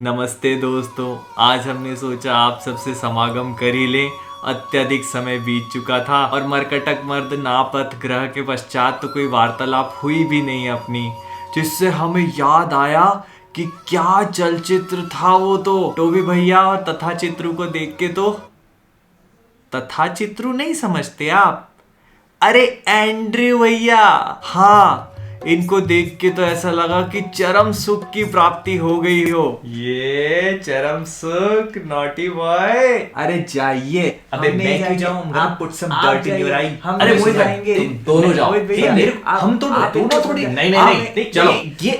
नमस्ते दोस्तों। आज हमने सोचा आप सबसे समागम कर ही लें। अत्यधिक समय बीत चुका था और मरकटक मर्द नापत ग्रह के पश्चात तो कोई वार्तालाप हुई भी नहीं अपनी, जिससे हमें याद आया कि क्या चलचित्र था वो। तो टोबी भैया और तथा चित्रू को देख के तो तथा चित्रू नहीं समझते आप, अरे एंड्रयू भैया, हाँ, इनको देख के तो ऐसा लगा कि चरम सुख की प्राप्ति हो गई हो। ये चरम सुख, नॉटी बॉय। अरे जाइए। अबे मैं क्यों जाऊं? आप put some dirt in your eye. हम अरे नहीं वो जाएंगे। तुम दोनों जाओ। हम तो दोनों थोड़ी। नहीं चलो। ये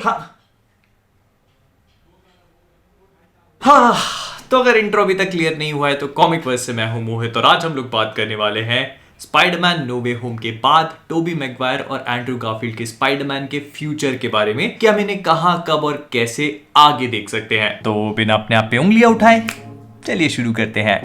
हाँ, तो अगर इंट्रो अभी तक क्लियर नहीं हुआ है तो कॉमिक वर्स से मैं हूं मोहित और आज हम लोग बात करने वाले हैं स्पाइडरमैन नो वे होम के बाद टोबी मैगवायर और एंड्रू गारफील्ड के स्पाइडरमैन के फ्यूचर के बारे में कि हम इन्हें कहां, कब और कैसे आगे देख सकते हैं। तो बिना अपने आप पे उंगलियां उठाए चलिए शुरू करते हैं।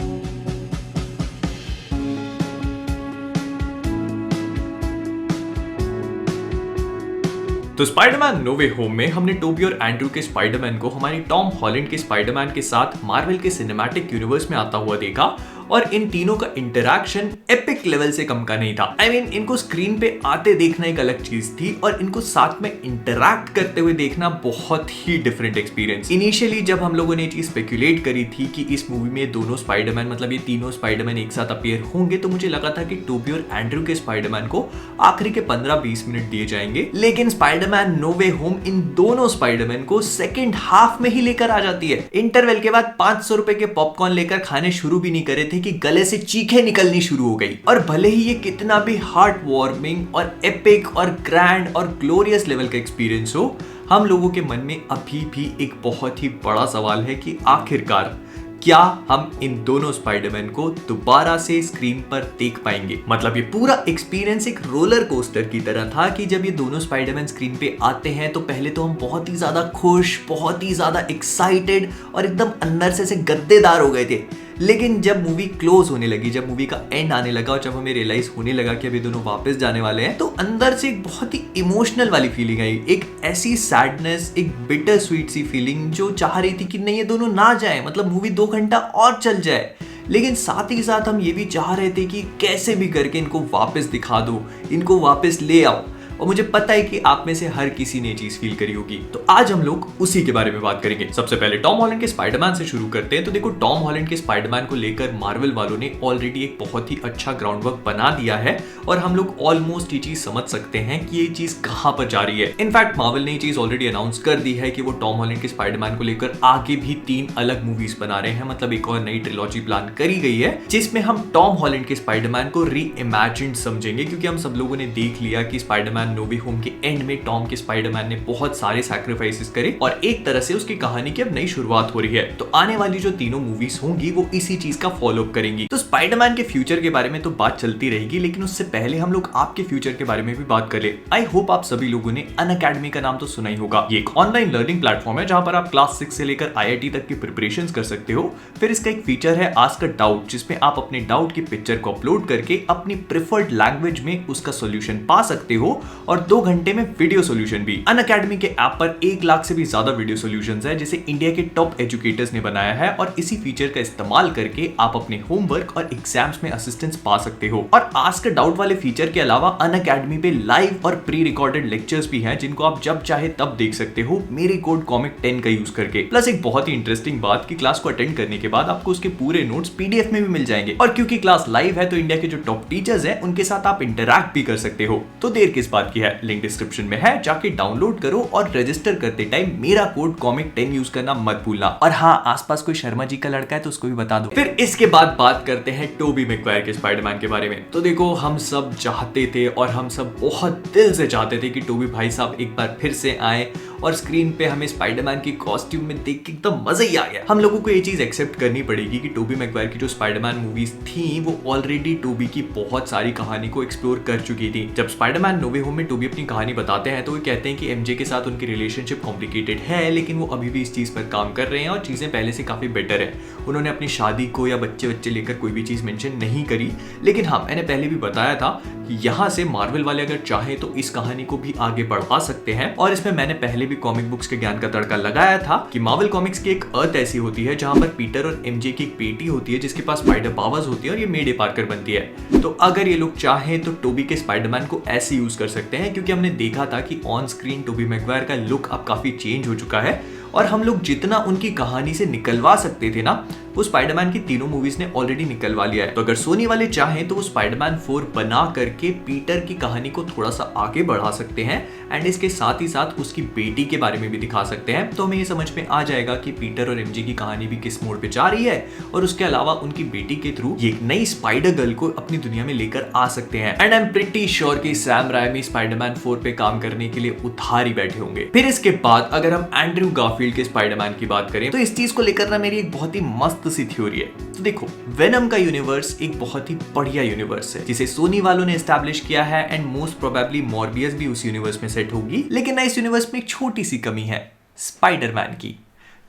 तो स्पाइडरमैन नो वे होम में हमने टोबी और एंड्रू के स्पाइडरमैन को हमारी टॉम हॉलैंड के स्पाइडरमैन के साथ मार्वल के सिनेमैटिक यूनिवर्स में आता हुआ देखा और इन तीनों का इंटरैक्शन एपिक लेवल से कम का नहीं था। I mean, इनको स्क्रीन पे आते देखना एक अलग चीज थी और इनको साथ में इंटरैक्ट करते हुए देखना बहुत ही डिफरेंट एक्सपीरियंस। इनिशियली जब हम लोगों ने चीज स्पेक्युलेट करी थी कि इस मूवी में दोनों स्पाइडरमैन मतलब ये तीनों स्पाइडरमैन एक साथ अपीयर होंगे, तो मुझे लगा था कि टोबी और एंड्रू के स्पाइडरमैन को आखिरी के 15-20 मिनट दिए जाएंगे, लेकिन स्पाइडरमैन नो वे होम इन दोनों स्पाइडरमैन को सेकेंड हाफ में ही लेकर आ जाती है। इंटरवल के बाद 500 रुपए के पॉपकॉर्न लेकर खाने शुरू भी नहीं करे थे कि गले से चीखें निकलनी शुरू हो गई। और भले ही ये कितना भी हार्ट वार्मिंग और एपिक और ग्रैंड और ग्लोरियस लेवल का एक्सपीरियंस हो, हम लोगों के मन में अभी भी एक बहुत ही बड़ा सवाल है कि आखिरकार क्या हम इन दोनों स्पाइडरमैन को दोबारा से स्क्रीन पर देख पाएंगे। मतलब ये पूरा एक्सपीरियंस एक रोलर कोस्टर की तरह था कि जब ये दोनों स्पाइडरमैन स्क्रीन पे आते हैं तो पहले तो हम बहुत ही ज्यादा खुश, बहुत ही ज्यादा एक्साइटेड और एकदम अंदर से गद्देदार हो गए थे। लेकिन जब मूवी क्लोज होने लगी, जब मूवी का एंड आने लगा और जब हमें रियलाइज होने लगा कि अभी दोनों वापस जाने वाले हैं, तो अंदर से एक बहुत ही इमोशनल वाली फीलिंग आई। एक ऐसी सैडनेस, एक बिटर स्वीट सी फीलिंग जो चाह रही थी कि नहीं ये दोनों ना जाए, मतलब मूवी 2 घंटा और चल जाए। लेकिन साथ ही साथ हम ये भी चाह रहे थे कि कैसे भी करके इनको वापस दिखा दो, इनको वापस ले आओ। और मुझे पता है कि आप में से हर किसी ने चीज फील करी होगी। तो आज हम लोग उसी के बारे में बात करेंगे। सबसे पहले टॉम हॉलैंड के स्पाइडरमैन से शुरू करते हैं। तो देखो, टॉम हॉलैंड के स्पाइडरमैन को लेकर मार्वल वालों ने ऑलरेडी एक बहुत ही अच्छा ग्राउंड वर्क बना दिया है और हम लोग ऑलमोस्ट ये चीज समझ सकते हैं कि ये चीज कहां पर जा रही है। इनफैक्ट मार्वल ने ये चीज ऑलरेडी अनाउंस कर दी है कि वो टॉम हॉलैंड के स्पाइडरमैन को लेकर आगे भी 3 अलग मूवीज बना रहे हैं। मतलब एक और नई ट्रिलॉजी प्लान करी गई है जिसमें हम टॉम हॉलैंड के स्पाइडरमैन को री इमेजिन्ड समझेंगे, क्योंकि हम सब लोगों ने देख लिया कि स्पाइडरमैन नो वे होम के एंड में टॉम के स्पाइडरमैन ने बहुत सारे सैक्रिफाइसेस करे और एक तरह से उसकी कहानी की अब नई शुरुआत हो रही है। तो आने वाली जो तीनों मूवीज होंगी वो इसी चीज का फॉलो अप करेंगी। तो स्पाइडरमैन के फ्यूचर के बारे में तो बात चलती रहेगी, लेकिन उससे पहले हम लोग आपके फ्यूचर के बारे में भी बात कर ले। आई होप आप सभी लोगों ने अनअकैडमी का नाम तो सुना ही होगा। ये एक ऑनलाइन लर्निंग प्लेटफॉर्म है जहां पर आप क्लास 6 से लेकर IIT तक की प्रिपरेशन कर सकते हो। फिर इसका एक फीचर है आस्क अ डाउट, जिसमें आप अपने डाउट की पिक्चर को अपलोड करके अपनी प्रेफर्ड लैंग्वेज में उसका सोल्यूशन पा सकते हो और 2 घंटे में वीडियो सोल्यूशन भी। अनअकैडमी के ऐप पर 1 लाख से भी ज्यादा वीडियो सॉल्यूशंस है जिसे इंडिया के टॉप एजुकेटर्स ने बनाया है और इसी फीचर का इस्तेमाल करके आप अपने होमवर्क और एग्जाम्स में असिस्टेंस पा सकते हो। और आस्क डाउट वाले फीचर के अलावा अनअकैडमी पे लाइव और प्री रिकॉर्डेड लेक्चर्स भी हैं जिनको आप जब चाहे तब देख सकते हो मेरे कोड कॉमिक 10 का यूज करके। प्लस एक बहुत ही इंटरेस्टिंग बात कि क्लास को अटेंड करने के बाद आपको उसके पूरे नोट्स PDF में भी मिल जाएंगे और क्योंकि क्लास लाइव है तो इंडिया के जो टॉप टीचर्स हैं उनके साथ आप इंटरैक्ट भी कर सकते हो। तो देर किस बात की है, लिंक डिस्क्रिप्शन में है, जाके डाउनलोड करो और रजिस्टर करते टाइम मेरा कोड कॉमिक 10 यूज करना मत भूलना। और हाँ, आसपास कोई शर्मा जी का लड़का है तो उसको भी बता दो। फिर इसके बाद बात करते हैं टोबी मैगवायर के स्पाइडरमैन के बारे में। तो देखो, हम सब चाहते थे और हम सब बहुत दिल से चाहते थे कि टोबी भाई साहब एक बार फिर से आए और स्क्रीन पे हमें स्पाइडरमैन की कॉस्ट्यूम में देख के एकदम मजा ही आ गया। हम लोगों को ये चीज एक्सेप्ट करनी पड़ेगी कि टोबी मैगवायर की जो स्पाइडरमैन मूवीज थी वो ऑलरेडी टोबी की बहुत सारी कहानी को एक्सप्लोर कर चुकी थी। जब स्पाइडरमैन नो वे होम में टोबी अपनी कहानी बताते हैं तो वो कहते हैं कि MJ के साथ उनकी रिलेशनशिप कॉम्प्लिकेटेड है, लेकिन वो अभी भी इस चीज पर काम कर रहे हैं और चीजें पहले से काफी बेटर है। उन्होंने अपनी शादी को या बच्चे लेकर कोई भी चीज मेंशन नहीं करी, लेकिन हाँ, मैंने पहले भी बताया था कि यहाँ से मार्वल वाले अगर चाहे तो इस कहानी को भी आगे बढ़ा सकते हैं। और इसमें मैंने पहले भी भी कॉमिक बुक्स के ज्ञान का तड़का लगाया था कि मार्वल कॉमिक्स की एक अर्थ ऐसी होती है जहां पर पीटर और एमजे की एक बेटी होती है जिसके पास स्पाइडर पावर्स होती है और ये मे डे पार्कर बनती है। तो अगर ये लोग चाहें तो टोबी के स्पाइडरमैन को ऐसे यूज कर सकते हैं, क्योंकि हमने देखा था कि ऑन स्क्रीन टोबी मैगवायर का लुक अब काफी चेंज हो चुका है और हम लोग जितना उनकी कहानी से निकलवा सकते थे ना, वो स्पाइडरमैन की तीनों मूवीज ने ऑलरेडी निकलवा लिया है। तो अगर सोनी वाले चाहें तो वो स्पाइडरमैन 4 बना करके पीटर की कहानी को थोड़ा सा आगे बढ़ा सकते हैं एंड इसके साथ ही साथ उसकी बेटी के बारे में भी दिखा सकते हैं। तो हमें ये समझ में आ जाएगा कि पीटर और एमजे की कहानी भी किस मोड़ पे जा रही है और उसके अलावा उनकी बेटी के थ्रू ये एक नई स्पाइडर गर्ल को अपनी दुनिया में लेकर आ सकते हैं। And I am pretty sure कि सैम रायमी स्पाइडरमैन 4 पे काम करने के लिए उधार ही बैठे होंगे। फिर इसके बाद अगर हम एंड्रयू गारफील्ड के स्पाइडरमैन की बात करें तो इस चीज को लेकर ना मेरी एक बहुत ही मस्त सी थ्योरी है। तो देखो, वेनम का यूनिवर्स एक बहुत ही बढ़िया यूनिवर्स है जिसे सोनी वालों ने एस्टैब्लिश किया है एंड मोस्ट प्रोबेबली मॉर्बियस भी उस यूनिवर्स में सेट होगी। लेकिन ना इस यूनिवर्स में एक छोटी सी कमी है, स्पाइडरमैन की।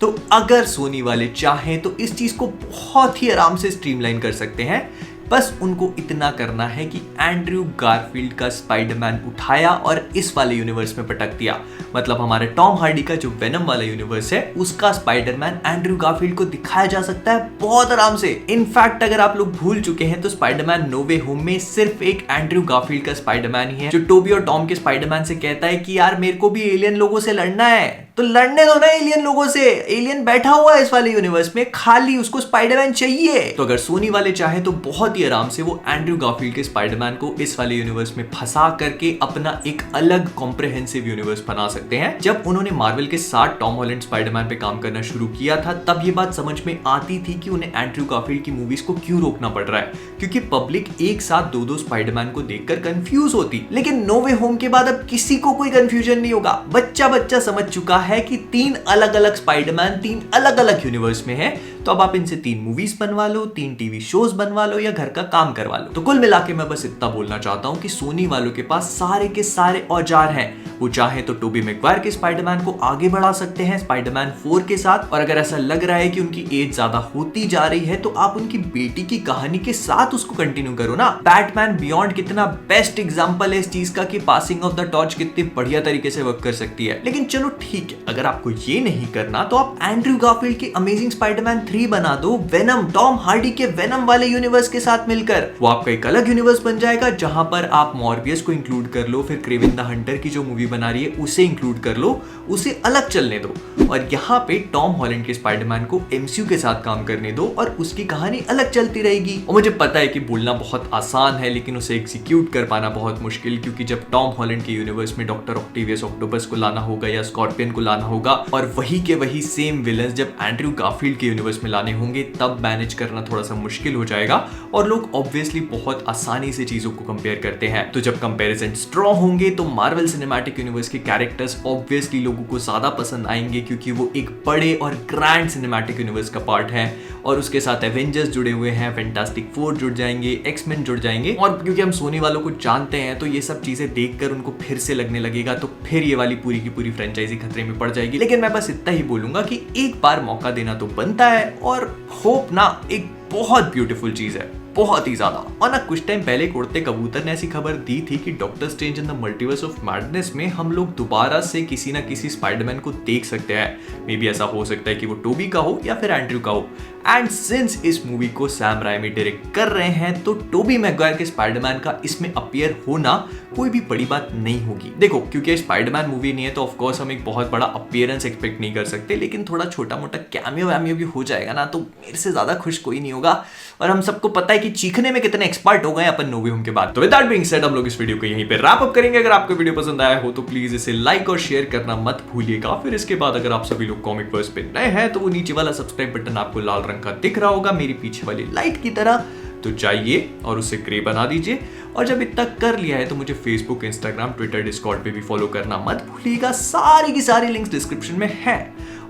तो अगर सोनी वाले चाहें तो इस चीज को बहुत ही आराम से स्ट्रीमलाइन कर सकते हैं। बस उनको इतना करना है कि एंड्रयू गारफील्ड का स्पाइडरमैन उठाया और इस वाले यूनिवर्स में पटक दिया। मतलब हमारे टॉम हार्डी का जो वेनम वाला यूनिवर्स है उसका स्पाइडरमैन एंड्रयू गारफील्ड को दिखाया जा सकता है बहुत आराम से। इनफैक्ट अगर आप लोग भूल चुके हैं तो स्पाइडरमैन नो वे होम में सिर्फ एक एंड्रयू गारफील्ड का स्पाइडरमैन ही है जो टोबी और टॉम के स्पाइडरमैन से कहता है कि यार मेरे को भी एलियन लोगों से लड़ना है, तो लड़ने दो ना एलियन लोगों से। एलियन बैठा हुआ है इस वाले यूनिवर्स में, खाली उसको स्पाइडरमैन चाहिए। तो अगर सोनी वाले चाहे तो बहुत ही आराम से वो एंड्रयू गारफील्ड के स्पाइडरमैन को इस वाले यूनिवर्स में फंसा करके अपना एक अलग कॉम्प्रिहेंसिव यूनिवर्स बना सकते हैं। जब उन्होंने मार्वल के साथ टॉम हॉलैंड स्पाइडरमैन पे काम करना शुरू किया था तब ये बात समझ में आती थी कि उन्हें एंड्रयू गारफील्ड की मूवीज को क्यों रोकना पड़ रहा है, क्योंकि पब्लिक एक साथ दो स्पाइडरमैन को देखकर कंफ्यूज होती। लेकिन नो वे होम के बाद अब किसी को कोई कंफ्यूजन नहीं होगा। बच्चा समझ चुका है कि 3 अलग अलग स्पाइडरमैन 3 अलग अलग यूनिवर्स में है। तो अब आप इनसे 3 मूवीज बनवा लो, 3 टीवी शोज बनवा लो या घर का काम करवा लो। तो कुल मिला के मैं बस इतना बोलना चाहता हूं कि सोनी वालों के पास सारे के सारे औजार हैं। वो चाहे तो टोबी मैगवायर के स्पाइडरमैन को आगे बढ़ा सकते हैं स्पाइडरमैन 4 के साथ, और अगर ऐसा लग रहा है कि उनकी एज ज्यादा होती जा रही है तो आप उनकी बेटी की कहानी के साथ उसको कंटिन्यू करो ना। बैटमैन बियॉन्ड कितना बेस्ट एग्जांपल है इस चीज का कि पासिंग ऑफ द टॉर्च कितनी बढ़िया तरीके से वर्क कर सकती है। लेकिन चलो ठीक है, अगर आपको ये नहीं करना तो आप एंड्रयू गारफील्ड की अमेजिंग स्पाइडरमैन 3 बना दो वेनम, टॉम हार्डी के वेनम वाले यूनिवर्स के साथ मिलकर। वो आपका एक अलग यूनिवर्स बन जाएगा जहां पर आप मॉर्बियस को इंक्लूड कर लो, फिर क्रेवन द हंटर की जो मूवी बना रही है उसे इंक्लूड कर लो, उसे अलग चलने दो, और यहाँ पे टॉम हॉलैंड के स्पाइडरमैन को एमसीयू के साथ काम करने दो और उसकी कहानी अलग चलती रहेगी। और मुझे पता है कि बोलना बहुत आसान है लेकिन उसे एग्जीक्यूट कर पाना बहुत मुश्किल, क्योंकि जब टॉम हॉलैंड के यूनिवर्स में डॉक्टर ऑक्टेवियस ऑक्टोपस को लाना होगा या स्कॉर्पियन को लाना होगा और वही के वही सेम विलन्स जब एंड्रयू गारफील्ड के यूनिवर्स में लाने होंगे तब मैनेज करना थोड़ा सा मुश्किल हो जाएगा। और लोग ऑब्वियसली बहुत आसानी से चीजों को कंपेयर करते हैं। तो जब कंपैरिजन स्ट्रॉन्ग होंगे तो मार्वल सिनेमैटिक यूनिवर्स के कैरेक्टर्स ऑब्वियसली लोगों को ज्यादा पसंद आएंगे, क्योंकि वो एक बड़े और ग्रैंड सिनेमैटिक यूनिवर्स का पार्ट है और उसके साथ एवेंजर्स जुड़े हुए हैं, फैंटास्टिक फोर जुड़ जाएंगे, एक्समैन जुड़ जाएंगे। और क्योंकि हम सोनी वालों को जानते हैं तो ये सब चीजें देखकर उनको फिर से लगने लगेगा, तो फिर ये वाली पूरी की पूरी फ्रेंचाइजी खतरे में पड़ जाएगी। लेकिन मैं बस इतना ही बोलूंगा कि एक बार मौका देना तो बनता है, और होप ना एक बहुत ब्यूटीफुल चीज है, बहुत ही ज्यादा। और ना कुछ टाइम पहले उड़ते कबूतर ने ऐसी खबर दी थी कि doctor strange in the multiverse of madness में हम लोग दोबारा से किसी ना किसी स्पाइडरमैन को देख सकते हैं। मे बी ऐसा हो सकता है कि वो टोबी का हो या फिर एंड्रयू का हो। एंड सिंस इस मूवी को सैम रायमी डायरेक्ट कर रहे हैं तो टोबी मैगवायर के स्पाइडरमैन का इसमें अपीयर होना कोई भी बड़ी बात नहीं होगी। देखो, क्योंकि स्पाइडरमैन मूवी नहीं है तो ऑफ कोर्स हम एक बहुत बड़ा अपीयरेंस एक्सपेक्ट नहीं कर सकते, लेकिन थोड़ा छोटा मोटा कैमियो वैमियो भी हो जाएगा ना तो मेरे से ज्यादा खुश कोई नहीं होगा। और हम सबको पता है कि चीखने में कितने एक्सपर्ट हो गए अपन नो वे होम के बाद। तो विद दैट बीइंग सेड हम लोग इस वीडियो को यहीं पे रैप अप करेंगे। अगर आपको वीडियो पसंद आया हो तो प्लीज इसे लाइक और शेयर करना मत भूलिएगा। फिर इसके बाद अगर आप सभी लोग कॉमिक वर्स पे नए हैं तो वो नीचे वाला सब्सक्राइब बटन आपको लाल रंग का दिख रहा होगा मेरी पीछे वाली लाइट की तरह, तो जाइए और उसे ग्रे बना दीजिए। और जब इतना कर लिया है तो मुझे फेसबुक, इंस्टाग्राम, ट्विटर, डिस्कॉर्ड पे भी फॉलो करना मत भूलिएगा। सारी की सारी लिंक्स डिस्क्रिप्शन में है।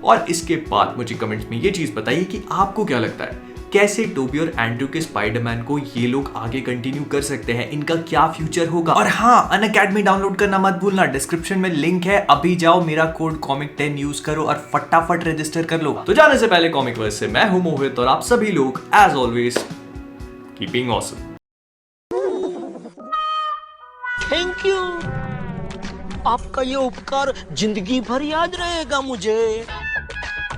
और इसके बाद मुझे कमेंट्स में ये चीज बताइए कि आपको क्या लगता है, कैसे टोबी और एंड्रयू के स्पाइडरमैन को ये लोग आगे कंटिन्यू कर सकते हैं, इनका क्या फ्यूचर होगा। और हाँ, अनअकैडमी डाउनलोड करना मत भूलना, डिस्क्रिप्शन में लिंक है, अभी जाओ, मेरा कोड कॉमिक10 यूज करो और फटाफट रजिस्टर कर लो। तो जाने से पहले कॉमिक वर्स से मैं हूं मोहित और आप सभी लोग as always keeping awesome. Thank you. आपका ये उपकार जिंदगी भर याद रहेगा मुझे।